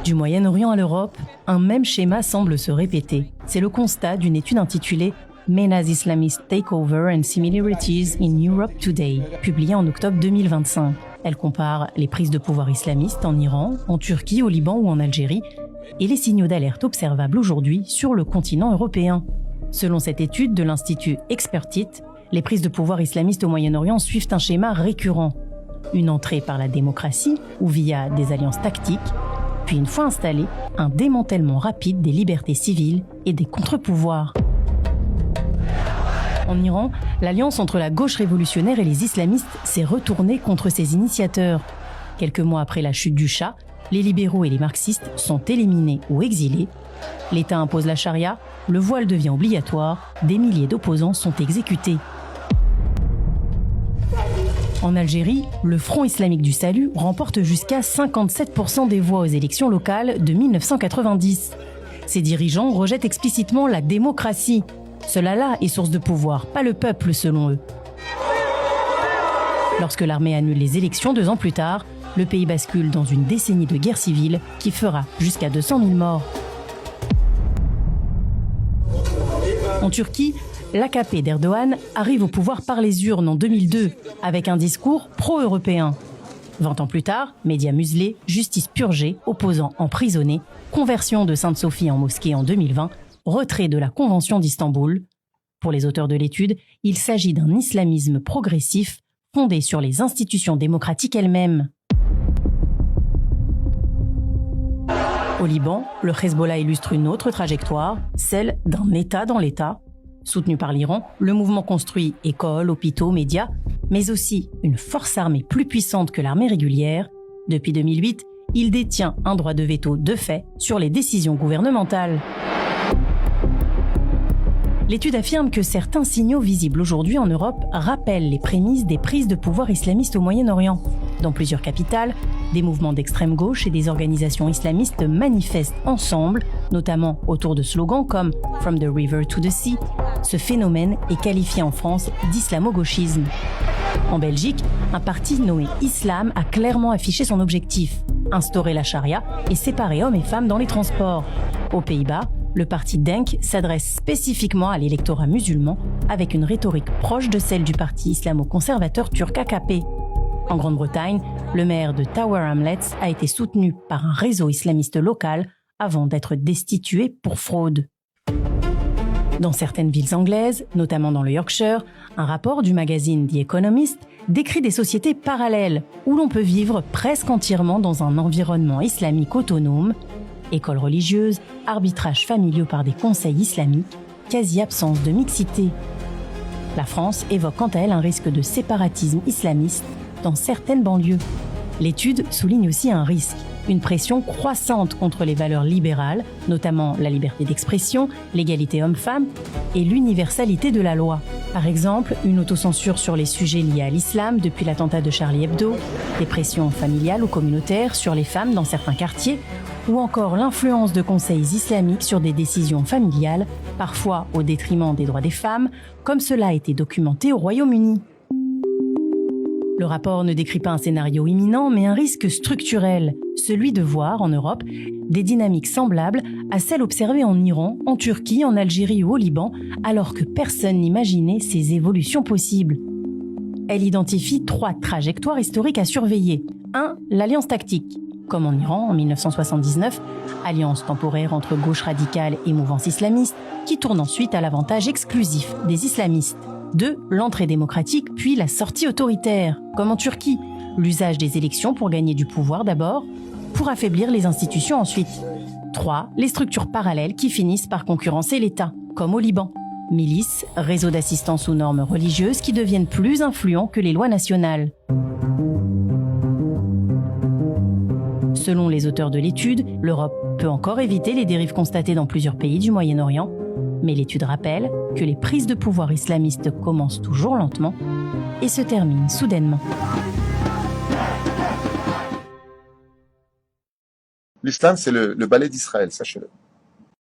Du Moyen-Orient à l'Europe, un même schéma semble se répéter. C'est le constat d'une étude intitulée MENA's Islamist Takeover and Similarities in Europe Today, publiée en octobre 2025. Elle compare les prises de pouvoir islamistes en Iran, en Turquie, au Liban ou en Algérie, et les signaux d'alerte observables aujourd'hui sur le continent européen. Selon cette étude de l'Institut Expertit, les prises de pouvoir islamistes au Moyen-Orient suivent un schéma récurrent. Une entrée par la démocratie ou via des alliances tactiques, puis une fois installé, un démantèlement rapide des libertés civiles et des contre-pouvoirs. En Iran, l'alliance entre la gauche révolutionnaire et les islamistes s'est retournée contre ses initiateurs. Quelques mois après la chute du Shah, les libéraux et les marxistes sont éliminés ou exilés. L'État impose la charia, le voile devient obligatoire, des milliers d'opposants sont exécutés. En Algérie, le Front islamique du salut remporte jusqu'à 57% des voix aux élections locales de 1990. Ses dirigeants rejettent explicitement la démocratie. Cela là est source de pouvoir, pas le peuple selon eux. Lorsque l'armée annule les élections 2 ans plus tard, le pays bascule dans une décennie de guerre civile qui fera jusqu'à 200 000 morts. En Turquie, l'AKP d'Erdogan arrive au pouvoir par les urnes en 2002 avec un discours pro-européen. 20 ans plus tard, médias muselés, justice purgée, opposants emprisonnés, conversion de Sainte-Sophie en mosquée en 2020, retrait de la Convention d'Istanbul. Pour les auteurs de l'étude, il s'agit d'un islamisme progressif fondé sur les institutions démocratiques elles-mêmes. Au Liban, le Hezbollah illustre une autre trajectoire, celle d'un État dans l'État. Soutenu par l'Iran, le mouvement construit écoles, hôpitaux, médias, mais aussi une force armée plus puissante que l'armée régulière. Depuis 2008, il détient un droit de veto de fait sur les décisions gouvernementales. L'étude affirme que certains signaux visibles aujourd'hui en Europe rappellent les prémices des prises de pouvoir islamistes au Moyen-Orient. Dans plusieurs capitales, des mouvements d'extrême gauche et des organisations islamistes manifestent ensemble, notamment autour de slogans comme « From the river to the sea ». Ce phénomène est qualifié en France d'islamo-gauchisme. En Belgique, un parti nommé Islam a clairement affiché son objectif, instaurer la charia et séparer hommes et femmes dans les transports. Aux Pays-Bas, le parti Denk s'adresse spécifiquement à l'électorat musulman avec une rhétorique proche de celle du parti islamo-conservateur turc AKP. En Grande-Bretagne, le maire de Tower Hamlets a été soutenu par un réseau islamiste local avant d'être destitué pour fraude. Dans certaines villes anglaises, notamment dans le Yorkshire, un rapport du magazine The Economist décrit des sociétés parallèles où l'on peut vivre presque entièrement dans un environnement islamique autonome. Écoles religieuses, arbitrages familiaux par des conseils islamiques, quasi-absence de mixité. La France évoque quant à elle un risque de séparatisme islamiste dans certaines banlieues. L'étude souligne aussi un risque, une pression croissante contre les valeurs libérales, notamment la liberté d'expression, l'égalité homme-femme et l'universalité de la loi. Par exemple, une autocensure sur les sujets liés à l'islam depuis l'attentat de Charlie Hebdo, des pressions familiales ou communautaires sur les femmes dans certains quartiers, ou encore l'influence de conseils islamiques sur des décisions familiales, parfois au détriment des droits des femmes, comme cela a été documenté au Royaume-Uni. Le rapport ne décrit pas un scénario imminent, mais un risque structurel, celui de voir, en Europe, des dynamiques semblables à celles observées en Iran, en Turquie, en Algérie ou au Liban, alors que personne n'imaginait ces évolutions possibles. Elle identifie 3 trajectoires historiques à surveiller. 1. L'alliance tactique. Comme en Iran en 1979, alliance temporaire entre gauche radicale et mouvance islamiste, qui tourne ensuite à l'avantage exclusif des islamistes. 2. L'entrée démocratique, puis la sortie autoritaire, comme en Turquie. L'usage des élections pour gagner du pouvoir d'abord, pour affaiblir les institutions ensuite. 3. Les structures parallèles qui finissent par concurrencer l'État, comme au Liban. Milices, réseaux d'assistance aux normes religieuses qui deviennent plus influents que les lois nationales. Selon les auteurs de l'étude, l'Europe peut encore éviter les dérives constatées dans plusieurs pays du Moyen-Orient, mais l'étude rappelle que les prises de pouvoir islamistes commencent toujours lentement et se terminent soudainement. L'islam, c'est le ballet d'Israël, sachez-le.